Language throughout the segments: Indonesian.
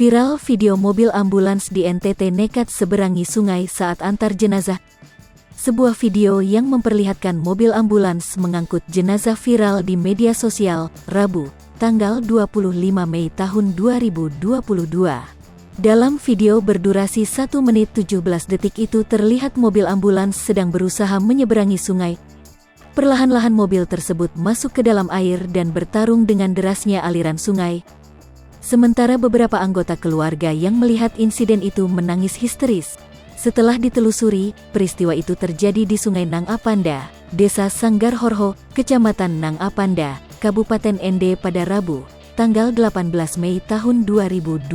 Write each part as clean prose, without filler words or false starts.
Viral video mobil ambulans di NTT nekat seberangi sungai saat antar jenazah. Sebuah video yang memperlihatkan mobil ambulans mengangkut jenazah viral di media sosial, Rabu, tanggal 25 Mei tahun 2022. Dalam video berdurasi 1 menit 17 detik itu terlihat mobil ambulans sedang berusaha menyeberangi sungai. Perlahan-lahan mobil tersebut masuk ke dalam air dan bertarung dengan derasnya aliran sungai. Sementara beberapa anggota keluarga yang melihat insiden itu menangis histeris. Setelah ditelusuri, peristiwa itu terjadi di Sungai Nang Apanda, Desa Sanggarhorho, Kecamatan Nang Apanda, Kabupaten Ende pada Rabu, tanggal 18 Mei tahun 2022.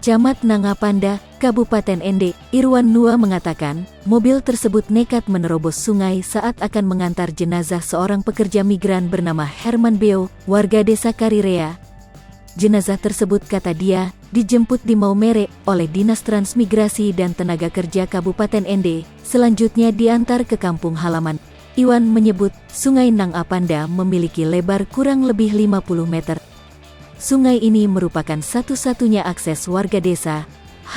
Camat Nang Apanda, Kabupaten Ende, Irwan Nua mengatakan, mobil tersebut nekat menerobos sungai saat akan mengantar jenazah seorang pekerja migran bernama Herman Beo, warga Desa Karirea. Jenazah tersebut, kata dia, dijemput di Maumere oleh Dinas Transmigrasi dan Tenaga Kerja Kabupaten Ende, selanjutnya diantar ke kampung halaman. Iwan menyebut, Sungai Nang Apanda memiliki lebar kurang lebih 50 meter. Sungai ini merupakan satu-satunya akses warga desa,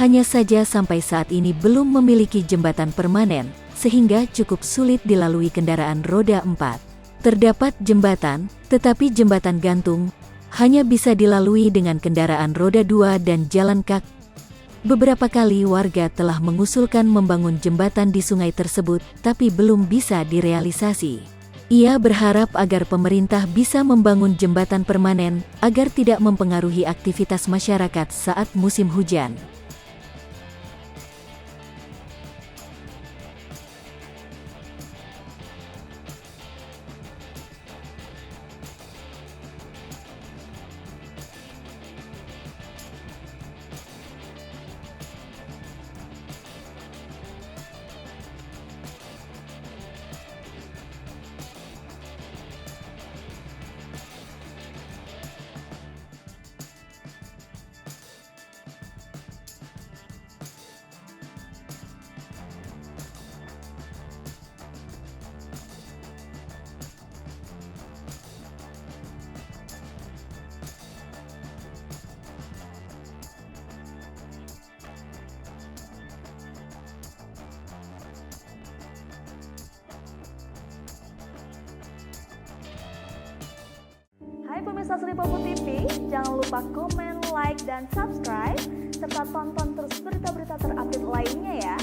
hanya saja sampai saat ini belum memiliki jembatan permanen, sehingga cukup sulit dilalui kendaraan roda 4. Terdapat jembatan, tetapi jembatan gantung, hanya bisa dilalui dengan kendaraan roda 2 dan jalan kaki. Beberapa kali warga telah mengusulkan membangun jembatan di sungai tersebut, tapi belum bisa direalisasi. Ia berharap agar pemerintah bisa membangun jembatan permanen, agar tidak mempengaruhi aktivitas masyarakat saat musim hujan. Hai pemirsa Sri Popo TV, jangan lupa komen, like, dan subscribe, serta tonton terus berita-berita terupdate lainnya ya.